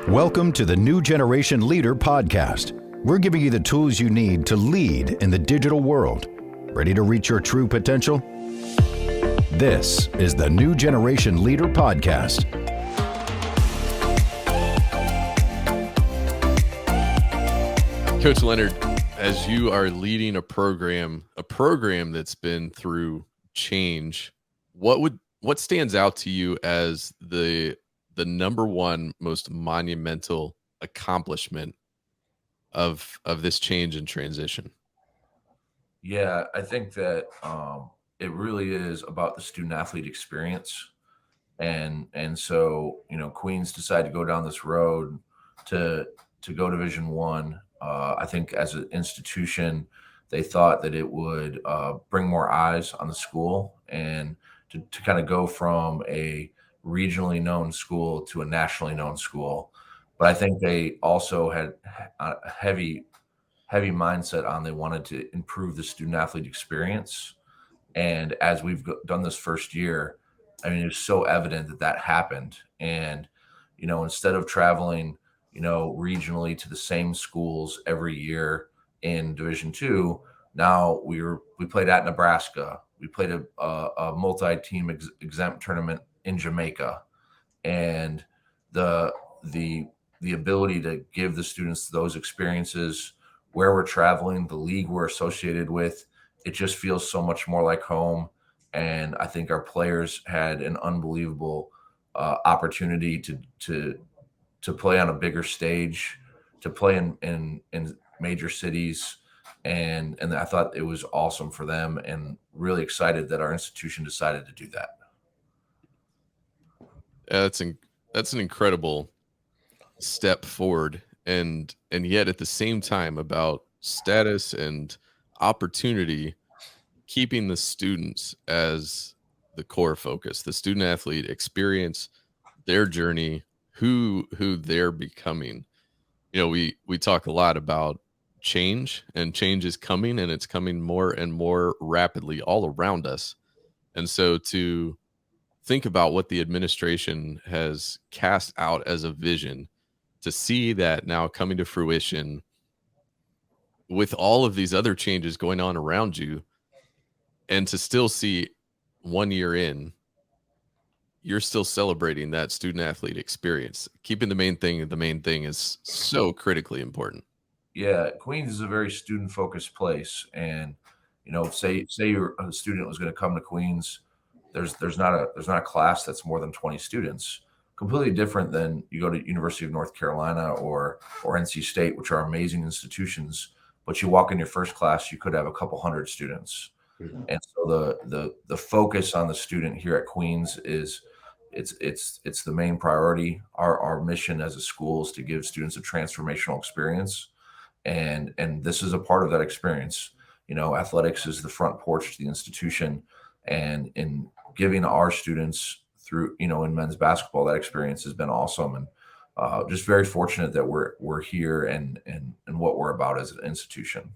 Welcome to the New Generation Leader Podcast. We're giving you the tools you need to lead in the digital world. Ready to reach your true potential? This is the New Generation Leader Podcast. Coach Leonard, as you are leading a program that's been through change, what stands out to you as the number one most monumental accomplishment of this change and transition? Yeah, I think that it really is about the student athlete experience. And so, Queens decided to go down this road to go Division One. I think as an institution, they thought that it would bring more eyes on the school and to kind of go from a regionally known school to a nationally known school. But I think they also had a heavy mindset on they wanted to improve the student athlete experience. And as we've done this first year, I mean, it's so evident that that happened. And, instead of traveling, regionally to the same schools every year in Division Two, now we played at Nebraska. We played a multi-team exempt tournament in Jamaica, and the ability to give the students those experiences where we're traveling, the league we're associated with, it just feels so much more like home. And I think our players had an unbelievable opportunity to play on a bigger stage, to play in major cities. And I thought it was awesome for them and really excited that our institution decided to do that. That's an incredible step forward, and yet at the same time about status and opportunity, keeping the students as the core focus, the student athlete experience, their journey, who they're becoming. We talk a lot about change, and change is coming, and it's coming more and more rapidly all around us. And so to think about what the administration has cast out as a vision, to see that now coming to fruition with all of these other changes going on around you, and to still see 1 year in, you're still celebrating that student athlete experience. Keeping the main thing is so critically important. Yeah, Queens is a very student focused place. And, say you're a student was going to come to Queens, there's not a class that's more than 20 students. Completely different than you go to University of North Carolina or NC State, which are amazing institutions, but you walk in your first class, you could have a couple hundred students. Mm-hmm. And so the focus on the student here at Queens is it's the main priority. Our mission as a school is to give students a transformational experience. And this is a part of that experience. Athletics is the front porch to the institution, and in giving our students through, in men's basketball, that experience has been awesome. And just very fortunate that we're here and what we're about as an institution.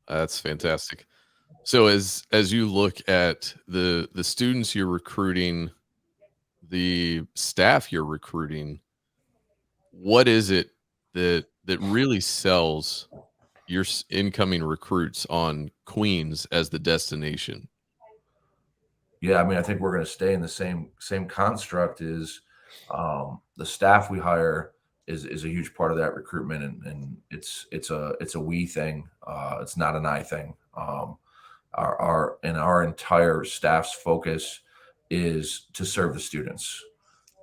That's fantastic. So as you look at the students you're recruiting, the staff you're recruiting, what is it that really sells your incoming recruits on Queens as the destination? Yeah, I mean, I think we're going to stay in the same construct. Is the staff we hire is a huge part of that recruitment, and it's a we thing. It's not an I thing. Our entire staff's focus is to serve the students,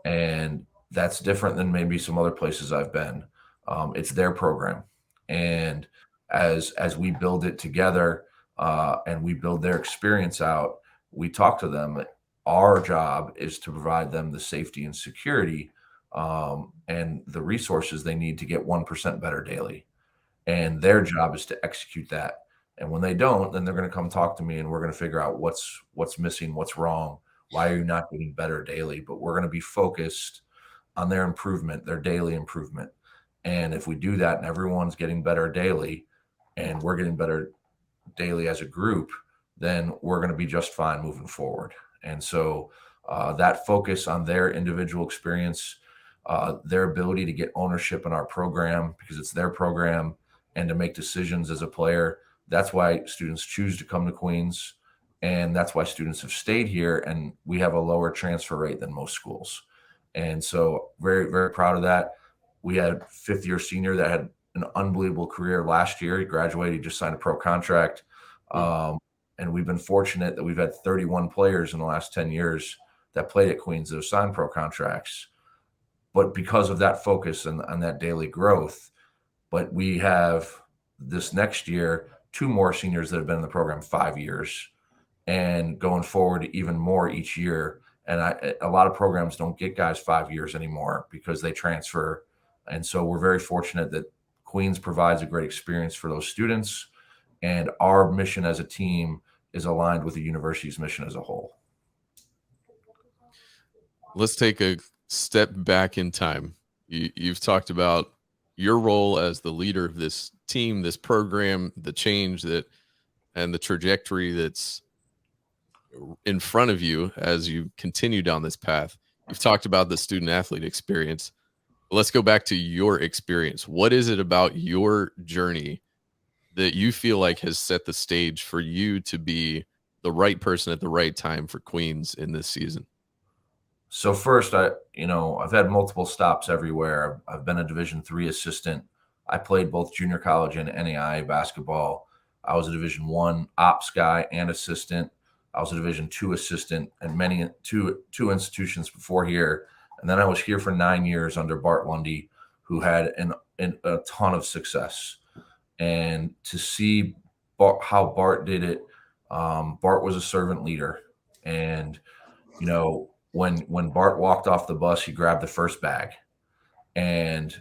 and that's different than maybe some other places I've been. It's their program, and as we build it together and we build their experience out, we talk to them. Our job is to provide them the safety and security and the resources they need to get 1% better daily. And their job is to execute that. And when they don't, then they're going to come talk to me, and we're going to figure out what's missing, what's wrong, why are you not getting better daily? But we're going to be focused on their improvement, their daily improvement. And if we do that and everyone's getting better daily and we're getting better daily as a group, then we're going to be just fine moving forward. And so That focus on their individual experience, their ability to get ownership in our program because it's their program, and to make decisions as a player. That's why students choose to come to Queens, and that's why students have stayed here, and we have a lower transfer rate than most schools. And so very, very proud of that. We had a fifth-year senior that had an unbelievable career last year. He graduated, he just signed a pro contract. And we've been fortunate that we've had 31 players in the last 10 years that played at Queens that have signed pro contracts. But because of that focus and that daily growth, but we have this next year 2 more seniors that have been in the program 5 years, and going forward even more each year. And a lot of programs don't get guys 5 years anymore because they transfer. And so we're very fortunate that Queens provides a great experience for those students, and our mission as a team is aligned with the university's mission as a whole. Let's take a step back in time. You've talked about your role as the leader of this team, this program, the change that, and the trajectory that's in front of you as you continue down this path. You've talked about the student athlete experience. Let's go back to your experience. What is it about your journey that you feel like has set the stage for you to be the right person at the right time for Queens in this season? So first, I've had multiple stops everywhere. I've been a Division III assistant. I played both junior college and NAIA basketball. I was a Division I ops guy and assistant. I was a Division II assistant at two institutions before here. And then I was here for 9 years under Bart Lundy, who had a ton of success. And to see how Bart did it, Bart was a servant leader. And, when Bart walked off the bus, he grabbed the first bag. And,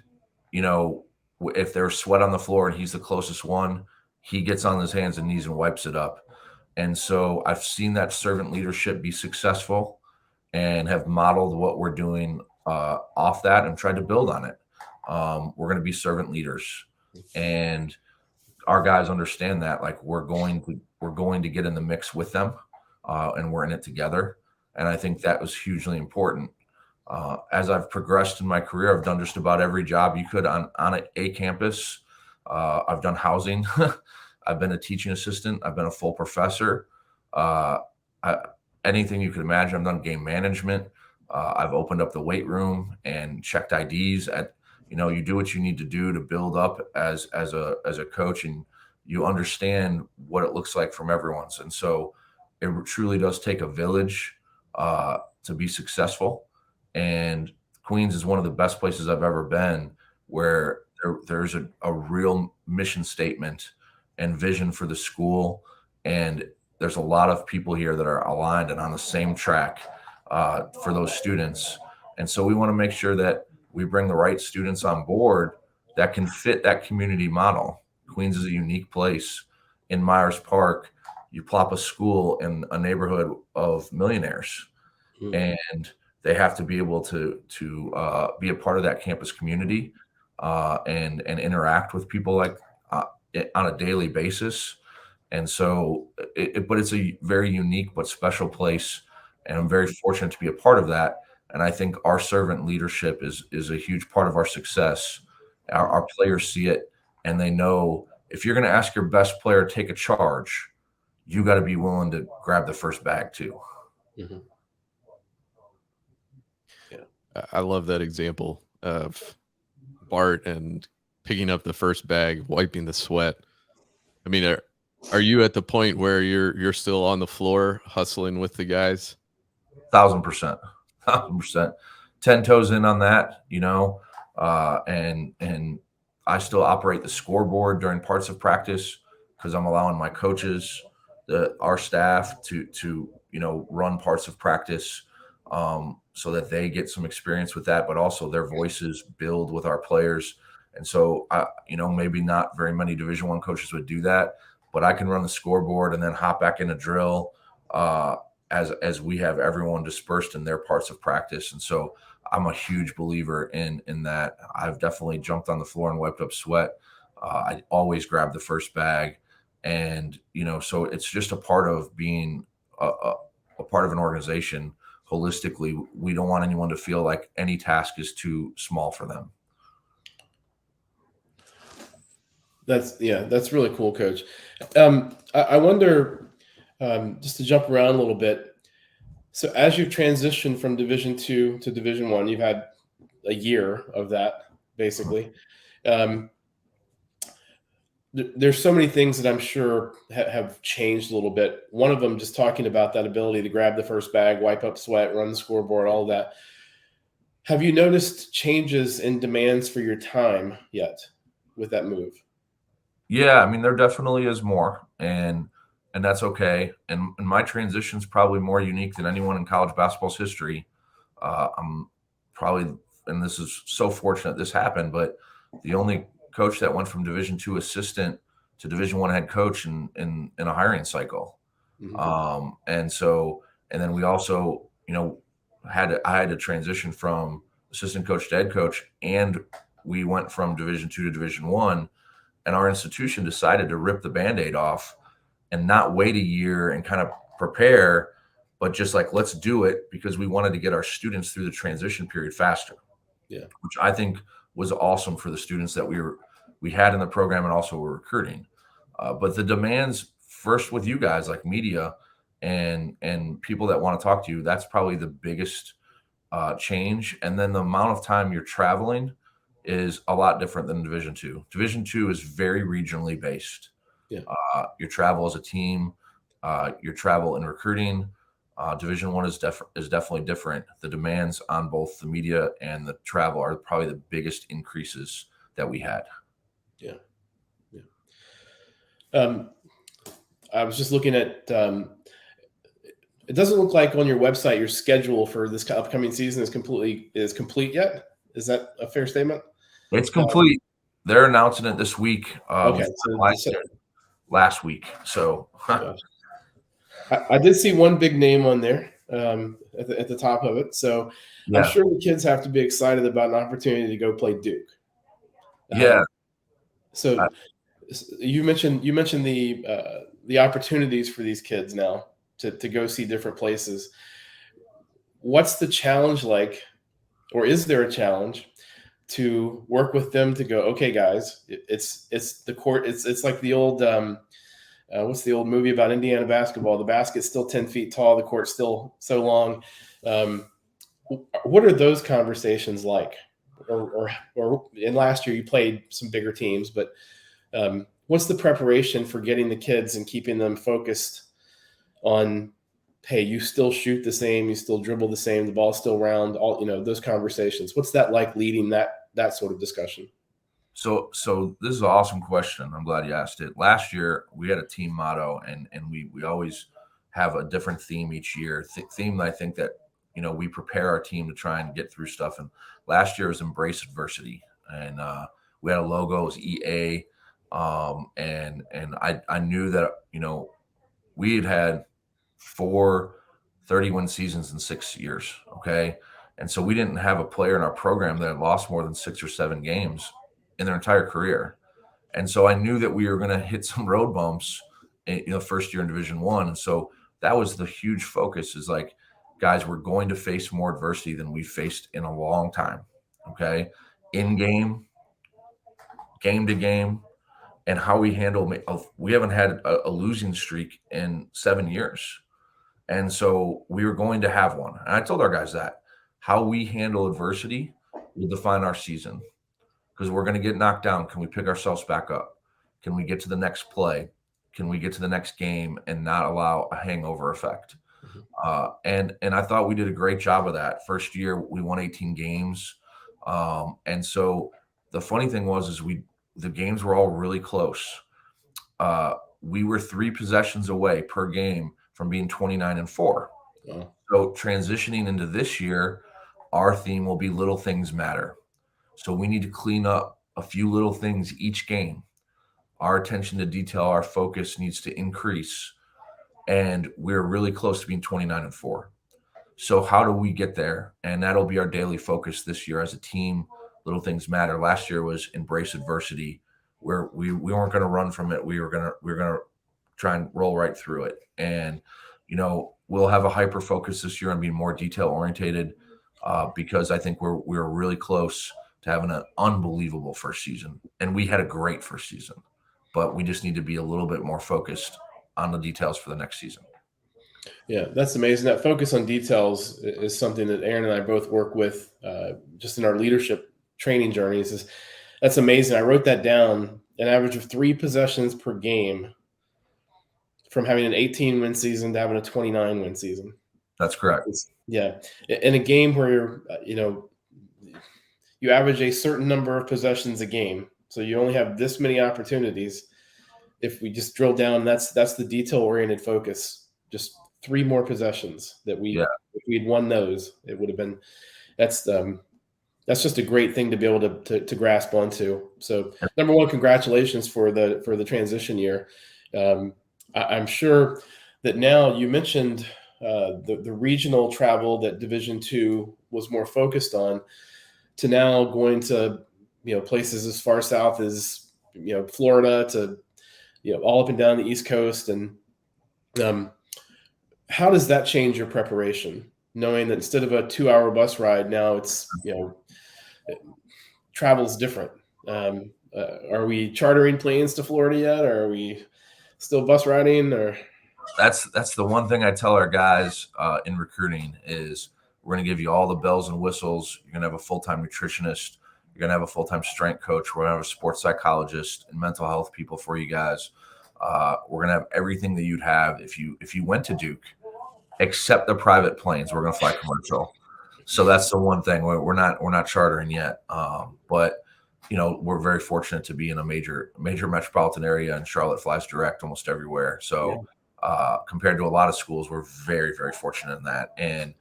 if there's sweat on the floor and he's the closest one, he gets on his hands and knees and wipes it up. And so I've seen that servant leadership be successful, and have modeled what we're doing off that and tried to build on it. We're going to be servant leaders, and our guys understand that. Like, we're going to get in the mix with them, and we're in it together. And I think that was hugely important. As I've progressed in my career, I've done just about every job you could on a campus. I've done housing. I've been a teaching assistant. I've been a full professor. Anything you could imagine. I've done game management. I've opened up the weight room and checked IDs. You do what you need to do to build up as a coach, and you understand what it looks like from everyone's. And so it truly does take a village to be successful. And Queens is one of the best places I've ever been, where there's a real mission statement and vision for the school. And there's a lot of people here that are aligned and on the same track for those students. And so we want to make sure that we bring the right students on board that can fit that community model. Queens is a unique place. In Myers Park, you plop a school in a neighborhood of millionaires, and they have to be able to be a part of that campus community and interact with people like on a daily basis. And so, but it's a very unique but special place, and I'm very fortunate to be a part of that. And I think our servant leadership is a huge part of our success. Our players see it, and they know if you're going to ask your best player to take a charge, you got to be willing to grab the first bag too. Mm-hmm. Yeah, I love that example of Bart and picking up the first bag, wiping the sweat. I mean, are you at the point where you're still on the floor hustling with the guys? 1,000%, 1,000%, 10 toes in on that, and I still operate the scoreboard during parts of practice because I'm allowing my coaches, our staff to run parts of practice so that they get some experience with that, but also their voices build with our players. And so, maybe not very many Division I coaches would do that, but I can run the scoreboard and then hop back in a drill as we have everyone dispersed in their parts of practice. And so I'm a huge believer in that. I've definitely jumped on the floor and wiped up sweat. I always grab the first bag. And, so it's just a part of being a part of an organization holistically, we don't want anyone to feel like any task is too small for them. That's really cool, Coach. I wonder, just to jump around a little bit. So as you've transitioned from Division II to Division I, you've had a year of that, basically. There's so many things that I'm sure have changed a little bit. One of them, just talking about that ability to grab the first bag, wipe up sweat, run the scoreboard, all of that. Have you noticed changes in demands for your time yet with that move? Yeah, I mean, there definitely is more, and that's okay. And my transition's probably more unique than anyone in college basketball's history. I'm probably, and this is so fortunate this happened, but the only coach that went from Division II assistant to Division I head coach in a hiring cycle. Mm-hmm. And then we also, I had to transition from assistant coach to head coach, and we went from Division II to Division I, and our institution decided to rip the Band-Aid off and not wait a year and kind of prepare, but just like, let's do it, because we wanted to get our students through the transition period faster. Yeah. Which I think was awesome for the students that we had in the program and also were recruiting. But the demands first with you guys, like media and people that want to talk to you, that's probably the biggest change. And then the amount of time you're traveling is a lot different than Division II. Division II is very regionally based. Yeah. Your travel as a team, your travel in recruiting. Division I is definitely different. The demands on both the media and the travel are probably the biggest increases that we had. Yeah. I was just looking at. It doesn't look like on your website your schedule for this upcoming season is complete yet. Is that a fair statement? It's complete. They're announcing it this week. Okay. Last week. So I did see one big name on there at the top of it. So yeah. I'm sure the kids have to be excited about an opportunity to go play Duke. Yeah. So you mentioned the opportunities for these kids now to go see different places. What's the challenge like, or is there a challenge to work with them to go, okay, guys, it's the court. It's like the old, what's the old movie about Indiana basketball? The basket's still 10 feet tall. The court's still so long. What are those conversations like? Or in last year you played some bigger teams, but what's the preparation for getting the kids and keeping them focused on, hey, you still shoot the same, you still dribble the same, the ball's still round, all, those conversations. What's that like leading that sort of discussion? So this is an awesome question. I'm glad you asked it. Last year we had a team motto, and we always have a different theme each year. Theme that I think that, we prepare our team to try and get through stuff. And last year was embrace adversity. And we had a logo, it was EA. And I knew that, we had 4 30-win seasons in 6 years. Okay. And so we didn't have a player in our program that had lost more than 6 or 7 games in their entire career. And so I knew that we were going to hit some road bumps in, first year in Division I. And so that was the huge focus, is like, guys, we're going to face more adversity than we've faced in a long time. Okay. In game to game, and how we handle, we haven't had a losing streak in 7 years. And so we were going to have one. And I told our guys that how we handle adversity will define our season, because we're going to get knocked down. Can we pick ourselves back up? Can we get to the next play? Can we get to the next game and not allow a hangover effect? And I thought we did a great job of that. First year, we won 18 games. And so the funny thing was the games were all really close. We were 3 possessions away per game from being 29-4. Yeah. So transitioning into this year, our theme will be little things matter. So we need to clean up a few little things each game. Our attention to detail, our focus needs to increase. And we're really close to being 29-4. So how do we get there? And that'll be our daily focus this year as a team. Little things matter. Last year was embrace adversity, where we weren't going to run from it. We were going to try and roll right through it. And, we'll have a hyper focus this year on being more detail orientated, because I think we're really close to having an unbelievable first season, and we had a great first season, but we just need to be a little bit more focused on the details for the next season. Yeah, that's amazing. That focus on details is something that Aaron and I both work with just in our leadership training journeys. That's amazing. I wrote that down, an average of 3 possessions per game from having an 18-win season to having a 29-win season. That's correct. Yeah. In a game where you average a certain number of possessions a game, so you only have this many opportunities. If we just drill down, that's the detail-oriented focus. Just 3 more possessions that if we'd won those, it would have been. That's just a great thing to be able to grasp onto. So, number one, congratulations for the transition year. I'm sure that now you mentioned the regional travel that Division II was more focused on, to now going to places as far south as Florida, to all up and down the East Coast. And how does that change your preparation, knowing that instead of a 2-hour bus ride, now it's travel's different? Are we chartering planes to Florida yet, or are we still bus riding? Or that's the one thing I tell our guys in recruiting is we're going to give you all the bells and whistles. You're going to have a full-time nutritionist. You're going to have a full-time strength coach. We're going to have a sports psychologist and mental health people for you guys. We're going to have everything that you'd have if you went to Duke, except the private planes. We're going to fly commercial. So that's the one thing. We're not chartering yet. But we're very fortunate to be in a major metropolitan area, and Charlotte flies direct almost everywhere. So compared to a lot of schools, we're very, very fortunate in that. And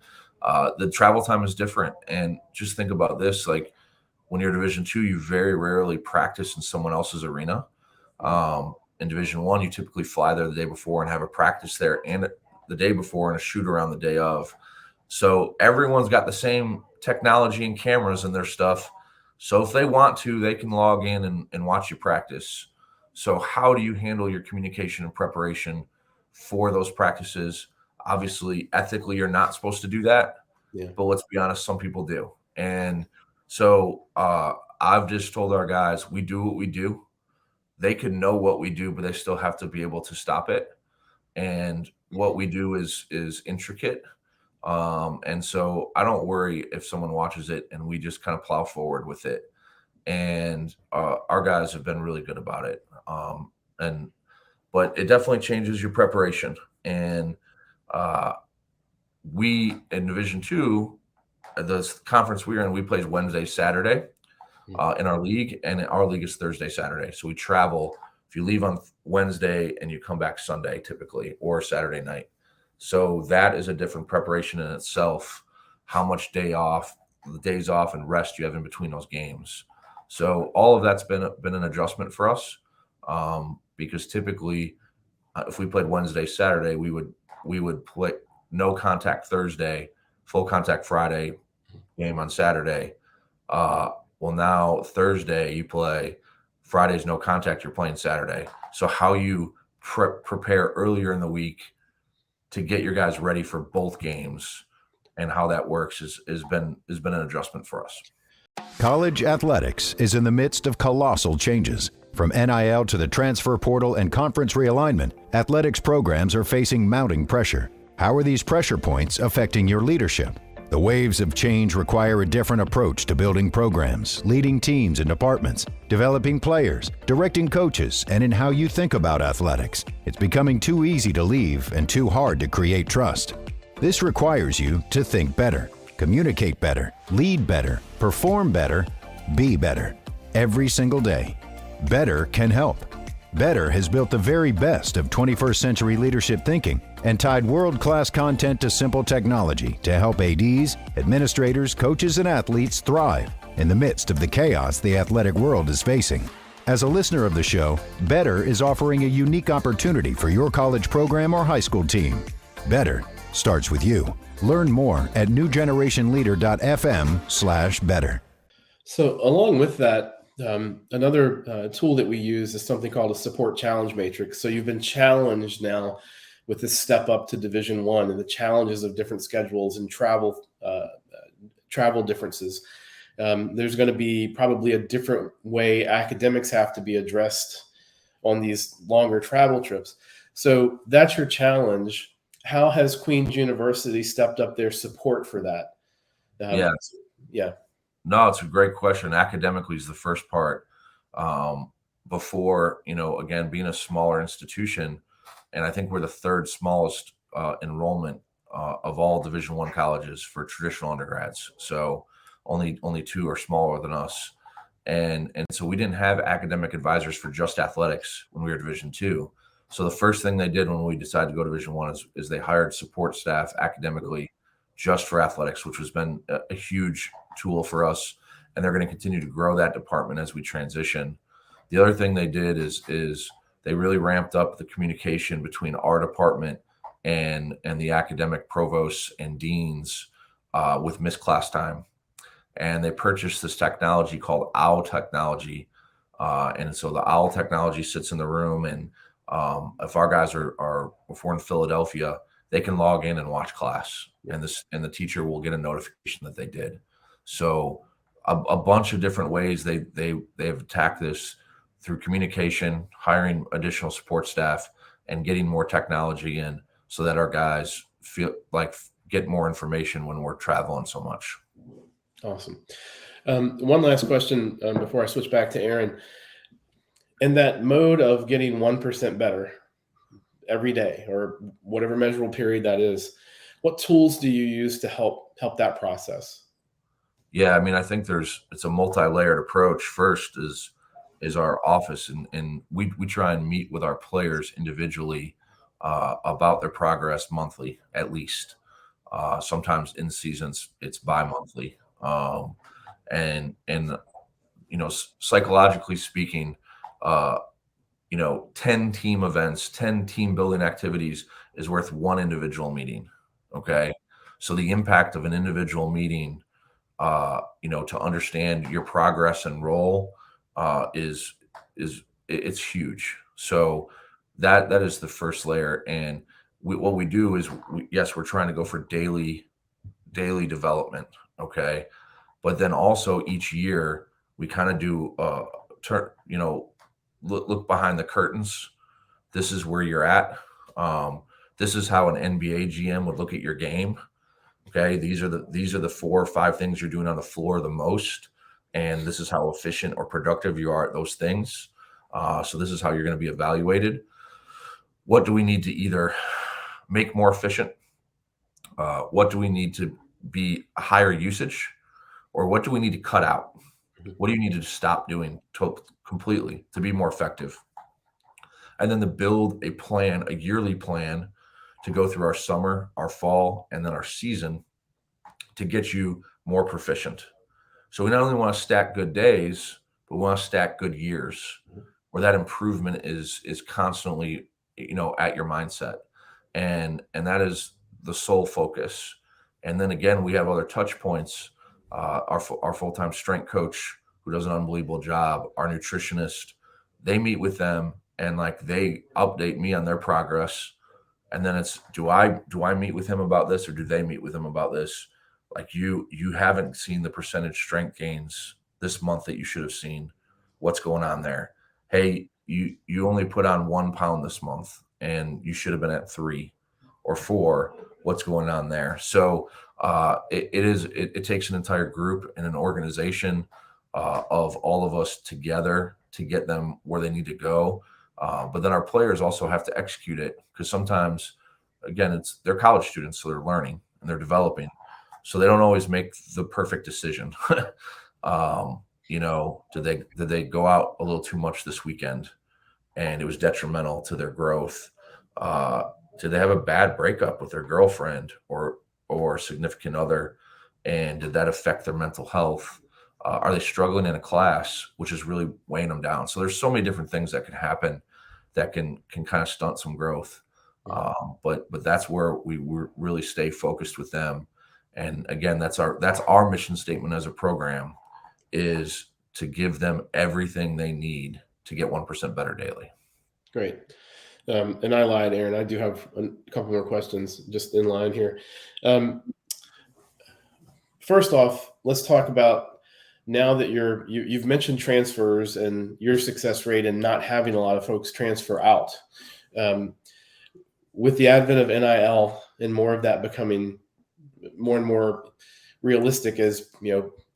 the travel time is different. And just think about this, like when you're Division II, you very rarely practice in someone else's arena. In Division I, you typically fly there the day before and have a practice there and the day before and a shoot around the day of. So everyone's got the same technology and cameras and their stuff. So if they want to, they can log in and watch you practice. So how do you handle your communication and preparation for those practices? Obviously, ethically, you're not supposed to do that. Yeah. But let's be honest, some people do. And so I've just told our guys, we do what we do. They can know what we do, but they still have to be able to stop it. And what we do is intricate. And so I don't worry if someone watches it, and we just kind of plow forward with it. And our guys have been really good about it. But it definitely changes your preparation. And we in Division II, the conference we're in, we play Wednesday, Saturday in our league, and our league is Thursday, Saturday. So we travel. If you leave on Wednesday and you come back Sunday typically, or Saturday night. So that is a different preparation in itself, how much days off and rest you have in between those games. So all of that's been an adjustment for us, because typically if we played Wednesday, Saturday, we would play no contact Thursday, full contact Friday, game on Saturday. Well, now Thursday you play, Friday's no contact, you're playing Saturday. So how you prepare earlier in the week to get your guys ready for both games and how that works has been an adjustment for us. College athletics is in the midst of colossal changes. From NIL to the transfer portal and conference realignment, athletics programs are facing mounting pressure. How are these pressure points affecting your leadership? The waves of change require a different approach to building programs, leading teams and departments, developing players, directing coaches, and in how you think about athletics. It's becoming too easy to leave and too hard to create trust. This requires you to think better, communicate better, lead better, perform better, be better. Every single day. Better can help. Better has built the very best of 21st century leadership thinking and tied world-class content to simple technology to help ADs, administrators, coaches, and athletes thrive in the midst of the chaos the athletic world is facing. As a listener of the show, Better is offering a unique opportunity for your college program or high school team. Better starts with you. Learn more at newgenerationleader.fm/better. So along with that, another tool that we use is something called a support challenge matrix. So you've been challenged now with this step up to Division One and the challenges of different schedules and travel differences. There's going to be probably a different way academics have to be addressed on these longer travel trips. So that's your challenge. How has Queen's University stepped up their support for that? Yeah. No, it's a great question. Academically is the first part. Before, again, being a smaller institution, and I think we're the third smallest enrollment of all Division I colleges for traditional undergrads. So only two are smaller than us. And so we didn't have academic advisors for just athletics when we were Division II. So the first thing they did when we decided to go to Division I is they hired support staff academically just for athletics, which has been a huge tool for us. And they're going to continue to grow that department as we transition. The other thing they did is they really ramped up the communication between our department and the academic provosts and deans with missed class time. And they purchased this technology called OWL technology. And so the OWL technology sits in the room, and if our guys if we're in Philadelphia, they can log in and watch class, and the teacher will get a notification that they did. So a bunch of different ways they've attacked this through communication, hiring additional support staff, and getting more technology in so that our guys get more information when we're traveling so much. Awesome. One last question before I switch back to Aaron. In that mode of getting 1% better every day, or whatever measurable period that is, what tools do you use to help that process? Yeah, I mean, I think it's a multi-layered approach. First is our office, and we try and meet with our players individually about their progress monthly, at least. Sometimes in seasons it's bi-monthly. And psychologically speaking, 10 team events, 10 team building activities is worth one individual meeting. Okay. So the impact of an individual meeting, to understand your progress and role, it's huge. So that is the first layer. And what we do is we're trying to go for daily development. Okay. But then also each year we kind of do look behind the curtains. This is where you're at. This is how an NBA GM would look at your game. Okay. These are the 4 or 5 things you're doing on the floor the most. And this is how efficient or productive you are at those things. So this is how you're going to be evaluated. What do we need to either make more efficient? What do we need to be higher usage? Or what do we need to cut out? What do you need to stop doing completely to be more effective? And then to build a yearly plan to go through our summer, our fall, and then our season to get you more proficient. So we not only want to stack good days, but we want to stack good years where that improvement is constantly, at your mindset. And that is the sole focus. And then again, we have other touch points. Our full-time strength coach, who does an unbelievable job, our nutritionist, they meet with them and they update me on their progress. And then it's, do I meet with him about this, or do they meet with him about this? You haven't seen the percentage strength gains this month that you should have seen. What's going on there? Hey, you only put on 1 pound this month and you should have been at 3 or 4. What's going on there? So it takes an entire group and an organization of all of us together to get them where they need to go. But then our players also have to execute it, because sometimes, again, they're college students, so they're learning and they're developing. So they don't always make the perfect decision. Did they go out a little too much this weekend and it was detrimental to their growth? Did they have a bad breakup with their girlfriend or significant other, and did that affect their mental health? Are they struggling in a class, which is really weighing them down? So there's so many different things that can happen that can kind of stunt some growth. But that's where we really stay focused with them. And again, that's our mission statement as a program, is to give them everything they need to get 1% better daily. Great. And I lied, Aaron. I do have a couple more questions just in line here. Um, First off, let's talk about now that you've mentioned transfers and your success rate and not having a lot of folks transfer out. Um, with the advent of NIL and more of that becoming more and more realistic, as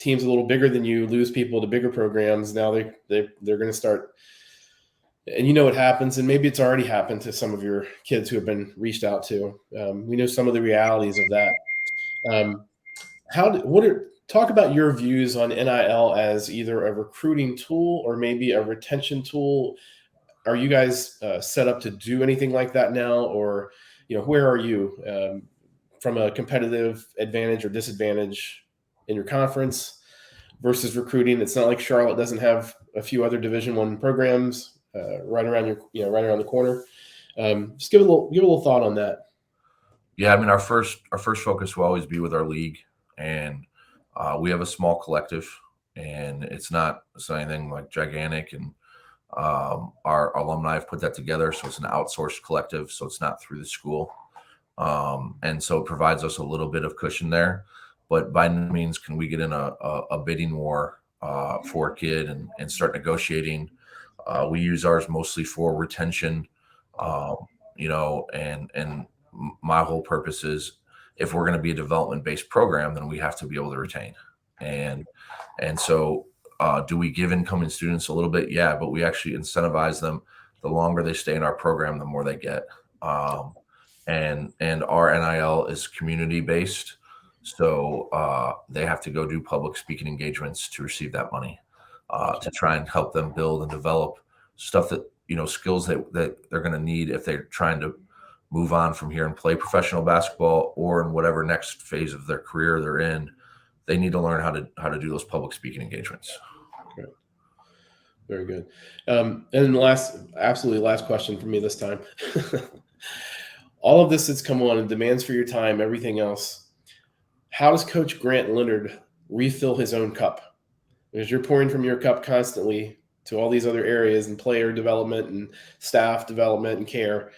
teams a little bigger than you lose people to bigger programs. Now they're going to start, and what happens, and maybe it's already happened to some of your kids who have been reached out to. We know some of the realities of that. Talk about your views on NIL as either a recruiting tool or maybe a retention tool. Are you guys set up to do anything like that now, or where are you from a competitive advantage or disadvantage in your conference versus recruiting? It's not like Charlotte doesn't have a few other Division I programs right around the corner. Just give a little thought on that. Yeah, I mean, our first focus will always be with our league, and we have a small collective, and it's not anything like gigantic. And our alumni have put that together, so it's an outsourced collective, so it's not through the school, and so it provides us a little bit of cushion there. But by no means can we get in a bidding war for a kid and start negotiating. We use ours mostly for retention, and my whole purpose is, if we're going to be a development-based program, then we have to be able to retain. And so do we give incoming students a little bit? Yeah, but we actually incentivize them. The longer they stay in our program, the more they get. And our NIL is community-based. So they have to go do public speaking engagements to receive that money, to try and help them build and develop stuff that, skills that they're going to need if they're trying to move on from here and play professional basketball, or in whatever next phase of their career they're in. They need to learn how to do those public speaking engagements. Okay. Very good. And then absolutely last question for me this time. All of this that's come on and demands for your time, everything else. How does Coach Grant Leonard refill his own cup? Because you're pouring from your cup constantly to all these other areas and player development and staff development and care.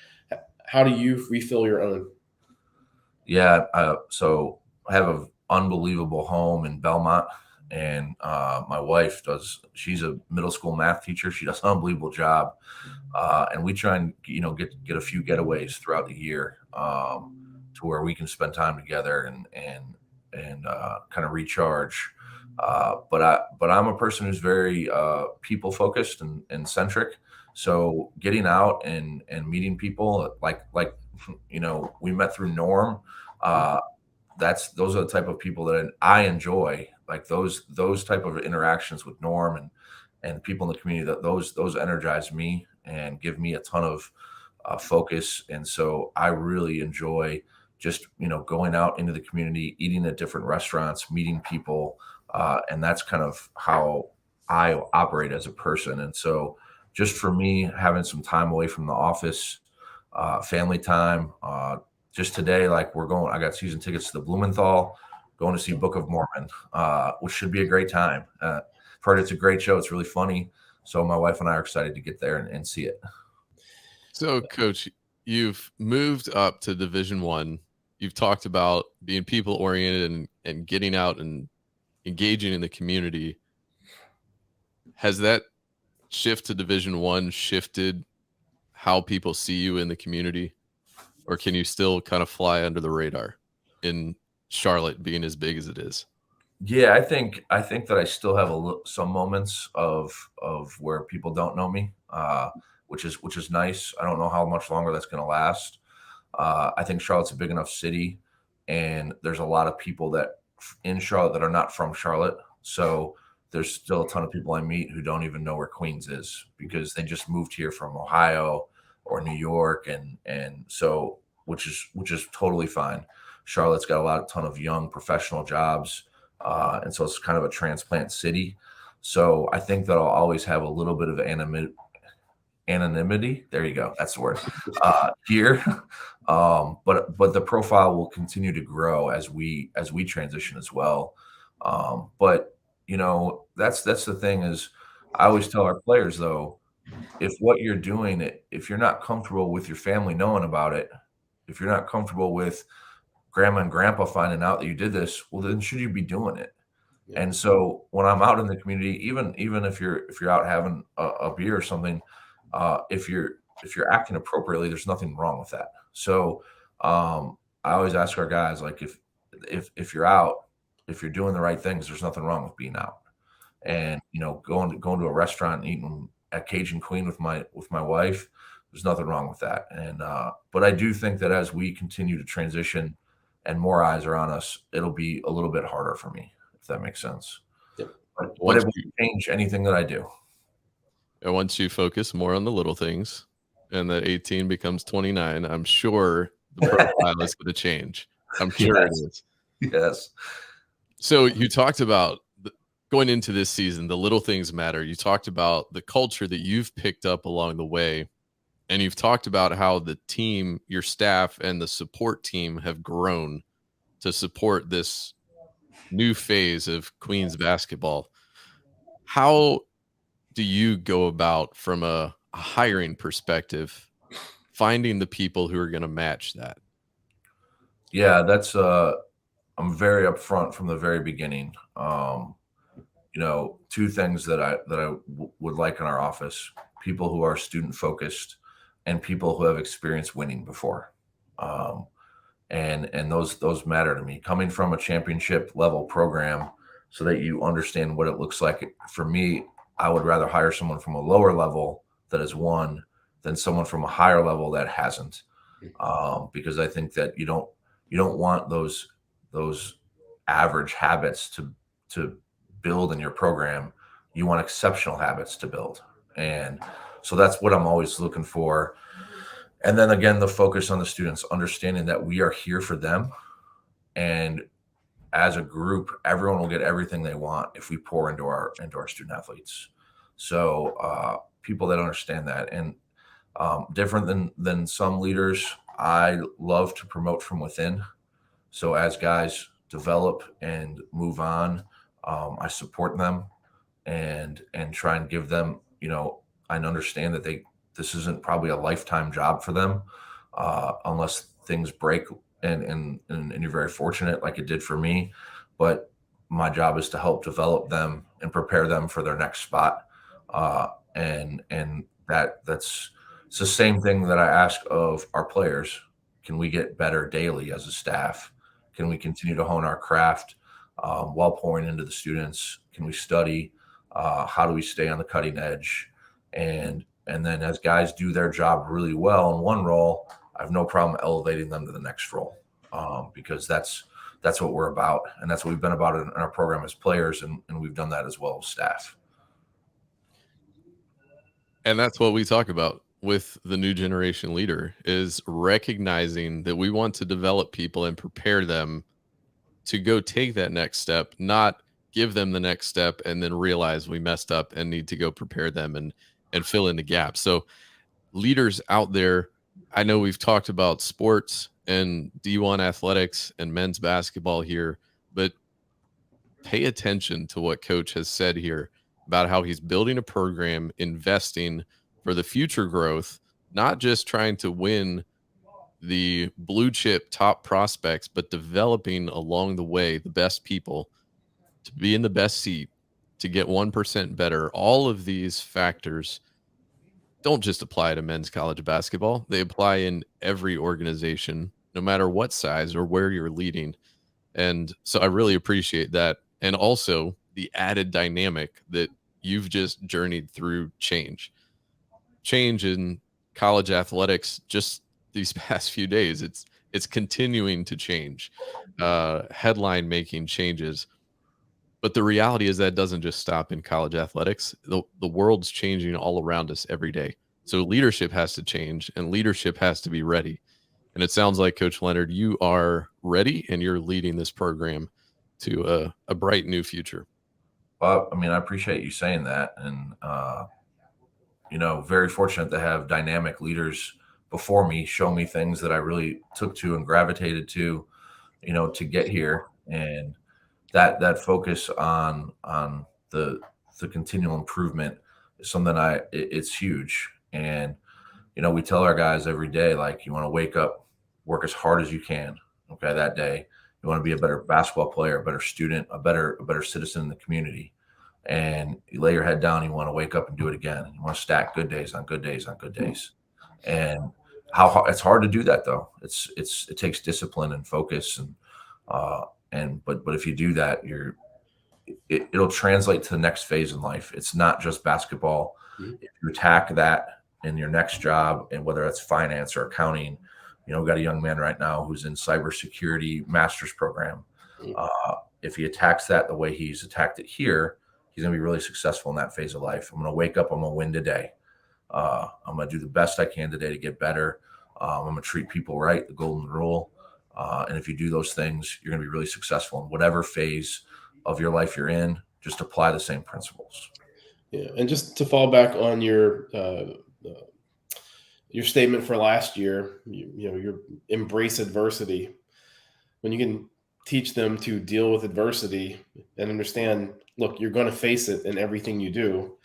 How do you refill your own? Yeah, so I have an unbelievable home in Belmont, and my wife she's a middle school math teacher. She does an unbelievable job, and we try and get a few getaways throughout the year to where we can spend time together and kind of recharge. But I'm a person who's very people focused and centric. So getting out and meeting people, like we met through Norm. Those are the type of people that I enjoy. Like those type of interactions with Norm and people in the community, that those energize me and give me a ton of focus. And so I really enjoy just going out into the community, eating at different restaurants, meeting people, and that's kind of how I operate as a person. And so just for me, having some time away from the office, family time. Just today, I got season tickets to the Blumenthal, going to see Book of Mormon, which should be a great time. Heard it's a great show. It's really funny. So my wife and I are excited to get there and see it. So, Coach, you've moved up to Division I. You've talked about being people oriented and getting out and engaging in the community. Has that shift to Division I shifted how people see you in the community, or can you still kind of fly under the radar in Charlotte being as big as it is? Yeah, I think that I still have some moments of where people don't know me, which is nice. I don't know how much longer that's going to last. I think Charlotte's a big enough city, and there's a lot of people that in Charlotte that are not from Charlotte. So there's still a ton of people I meet who don't even know where Queens is because they just moved here from Ohio or New York, and so which is totally fine. Charlotte's got a ton of young professional jobs, and so it's kind of a transplant city. So I think that I'll always have a little bit of anonymity. There you go. That's the word here. But the profile will continue to grow as we transition as well. But that's the thing is, I always tell our players though, if what you're doing, if you're not comfortable with your family knowing about it, if you're not comfortable with grandma and grandpa finding out that you did this, well, then should you be doing it? Yeah. And so when I'm out in the community, even if you're out having a beer or something, if you're acting appropriately, there's nothing wrong with that. So I always ask our guys, like, if you're out, if you're doing the right things, there's nothing wrong with being out. And going to a restaurant and eating at Cajun Queen with my wife, there's nothing wrong with that. And but I do think that as we continue to transition and more eyes are on us, it'll be a little bit harder for me, if that makes sense. Yep. But it won't change anything that I do. And once you focus more on the little things and that 18 becomes 29, I'm sure the profile is going to change. I'm sure it is. Yes. So you talked about going into this season, the little things matter. You talked about the culture that you've picked up along the way. And you've talked about how the team, your staff, and the support team have grown to support this new phase of Queens basketball. How do you go about, from a hiring perspective, finding the people who are going to match that? Yeah, that's I'm very upfront from the very beginning. Two things that I would like in our office: people who are student focused and people who have experienced winning before. And those matter to me. Coming from a championship level program, so that you understand what it looks like. For me, I would rather hire someone from a lower level that has won than someone from a higher level that hasn't. Because I think that you don't want those average habits to build in your program. You want exceptional habits to build. And so that's what I'm always looking for. And then again, the focus on the students, understanding that we are here for them. And as a group, everyone will get everything they want if we pour into our student athletes. So people that understand that. And different than some leaders, I love to promote from within. So as guys develop and move on, I support them and try and give them, I understand that this isn't probably a lifetime job for them, unless things break and you're very fortunate like it did for me. But my job is to help develop them and prepare them for their next spot. And that's it's the same thing that I ask of our players. Can we get better daily as a staff? Can we continue to hone our craft while pouring into the students? Can we study? How do we stay on the cutting edge? And then as guys do their job really well in one role, I have no problem elevating them to the next role, because that's what we're about. And that's what we've been about in our program as players. And we've done that as well as staff. And that's what we talk about with the new generation leader, is recognizing that we want to develop people and prepare them to go take that next step, not give them the next step and then realize we messed up and need to go prepare them and fill in the gap. So leaders out there, I know we've talked about sports and D1 athletics and men's basketball here, but pay attention to what Coach has said here about how he's building a program, investing for the future growth, not just trying to win the blue chip top prospects, but developing along the way the best people to be in the best seat, to get 1% better. All of these factors don't just apply to men's college basketball. They apply in every organization, no matter what size or where you're leading. And so I really appreciate that. And also the added dynamic that you've just journeyed through change in college athletics just these past few days. It's continuing to change, headline making changes. But the reality is that doesn't just stop in college athletics. The world's changing all around us every day. So leadership has to change and leadership has to be ready. And it sounds like, Coach Leonard, you are ready and you're leading this program to a bright new future. Well, I mean, I appreciate you saying that. And, very fortunate to have dynamic leaders before me show me things that I really took to and gravitated to, to get here. And that focus on the continual improvement is something it's huge. And, we tell our guys every day, like, you want to wake up, work as hard as you can. Okay. That day, you want to be a better basketball player, a better student, a better citizen in the community. And you lay your head down, you want to wake up and do it again. You want to stack good days on good days on good days. And it's hard to do that though. It takes discipline and focus but if you do that, it'll translate to the next phase in life. It's not just basketball. Mhm. If you attack that in your next job, and whether it's finance or accounting, we've got a young man right now who's in cybersecurity master's program. If he attacks that the way he's attacked it here, he's going to be really successful in that phase of life. I'm going to wake up, I'm going to win today. I'm going to do the best I can today to get better. I'm going to treat people right, the golden rule. And if you do those things, you're going to be really successful in whatever phase of your life you're in. Just apply the same principles. Yeah, and just to fall back on your statement for last year, your embrace adversity. When you can teach them to deal with adversity and understand, look, you're going to face it in everything you do.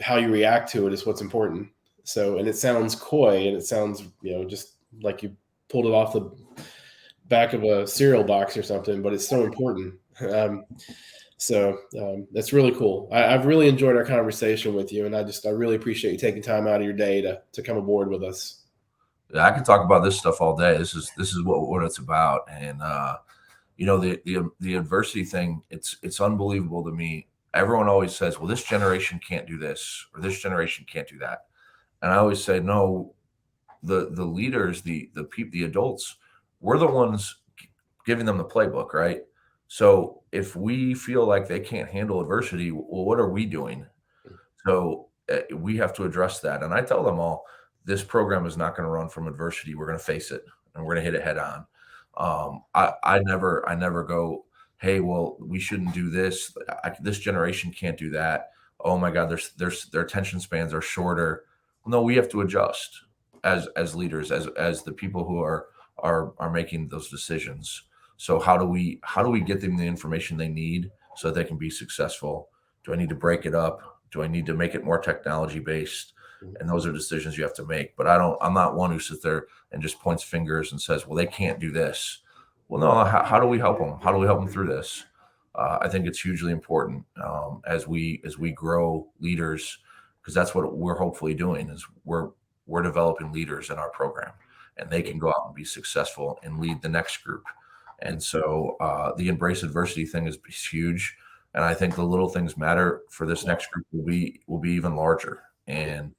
How you react to it is what's important. So, and it sounds coy, and it sounds, just like you pulled it off the back of a cereal box or something, but it's so important. That's really cool. I've really enjoyed our conversation with you, and I really appreciate you taking time out of your day to come aboard with us. Yeah, I can talk about this stuff all day. This is what it's about. And the adversity thing, it's unbelievable to me. Everyone always says, well, this generation can't do this, or this generation can't do that. And I always say, no, the leaders, the adults, we're the ones giving them the playbook, right? So if we feel like they can't handle adversity, well, what are we doing? So we have to address that. And I tell them all, this program is not going to run from adversity. We're going to face it, and we're going to hit it head on. I never go, hey, well, we shouldn't do this. This generation can't do that. Oh my God, their attention spans are shorter. No, we have to adjust as leaders, as the people who are making those decisions. So how do we get them the information they need so that they can be successful? Do I need to break it up? Do I need to make it more technology based? And those are decisions you have to make. But I'm not one who sits there and just points fingers and says, well, they can't do this. Well, no, how do we help them? How do we help them through this? I think it's hugely important as we grow leaders, because that's what we're hopefully doing, is we're developing leaders in our program, and they can go out and be successful and lead the next group. And so the embrace adversity thing is huge. And I think the little things matter for this next group will be even larger. And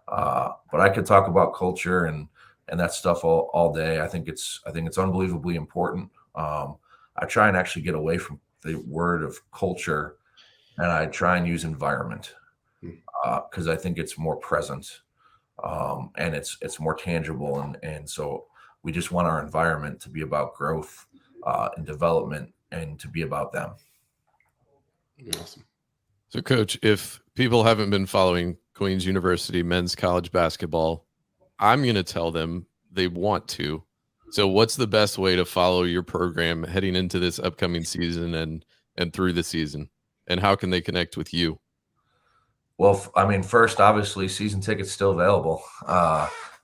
but I could talk about culture and that stuff all day. I think it's unbelievably important. I try and actually get away from the word of culture, and I try and use environment because I think it's more present and it's more tangible. And so we just want our environment to be about growth and development, and to be about them. Awesome. So, Coach, if people haven't been following Queens University men's college basketball, I'm going to tell them they want to. So what's the best way to follow your program heading into this upcoming season and through the season? And how can they connect with you? Well, I mean, first, obviously, season tickets still available,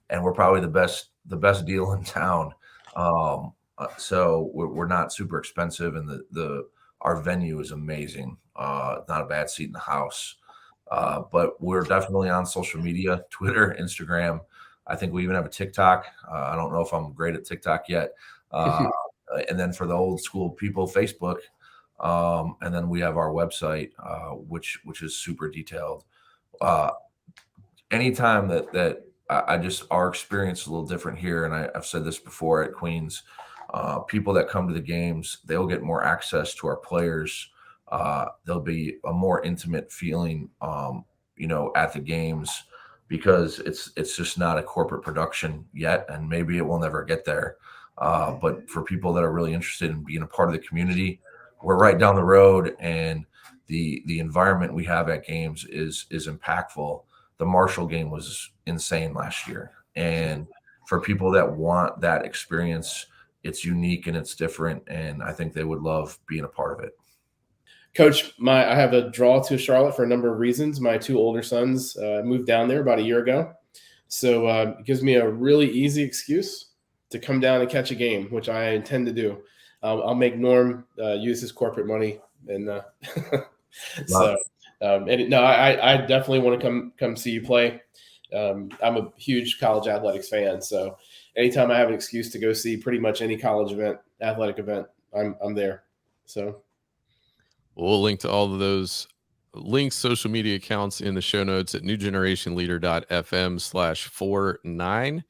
and we're probably the best deal in town. So we're not super expensive, and our venue is amazing. Not a bad seat in the house. But we're definitely on social media, Twitter, Instagram. I think we even have a TikTok. I don't know if I'm great at TikTok yet. And then for the old school people, Facebook. And then we have our website, which is super detailed. Anytime that our experience is a little different here, and I've said this before at Queens, people that come to the games, they'll get more access to our players. There'll be a more intimate feeling, at the games, because it's just not a corporate production yet, and maybe it will never get there. But for people that are really interested in being a part of the community, we're right down the road, and the environment we have at games is impactful. The Marshall game was insane last year, and for people that want that experience, it's unique and it's different, and I think they would love being a part of it. Coach, I have a draw to Charlotte for a number of reasons. My 2 older sons moved down there about a year ago. So it gives me a really easy excuse to come down and catch a game, which I intend to do. I'll make Norm use his corporate money. And I definitely want to come see you play. I'm a huge college athletics fan. So anytime I have an excuse to go see pretty much any college event, athletic event, I'm there. So we'll link to all of those links, social media accounts in the show notes at newgenerationleader.fm/49.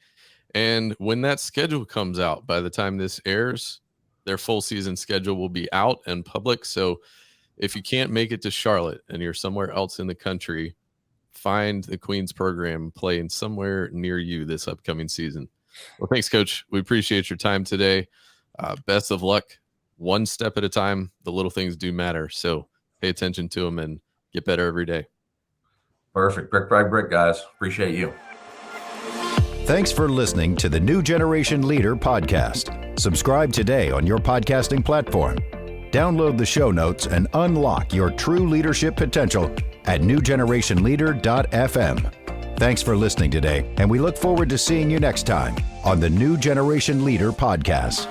And when that schedule comes out, by the time this airs, their full season schedule will be out and public. So if you can't make it to Charlotte and you're somewhere else in the country, find the Queens program playing somewhere near you this upcoming season. Well, thanks, Coach. We appreciate your time today. Best of luck. One step at a time. The little things do matter. So pay attention to them and get better every day. Perfect. Brick by brick, guys. Appreciate you. Thanks for listening to the New Generation Leader podcast. Subscribe today on your podcasting platform. Download the show notes and unlock your true leadership potential at newgenerationleader.fm. Thanks for listening today, and we look forward to seeing you next time on the New Generation Leader podcast.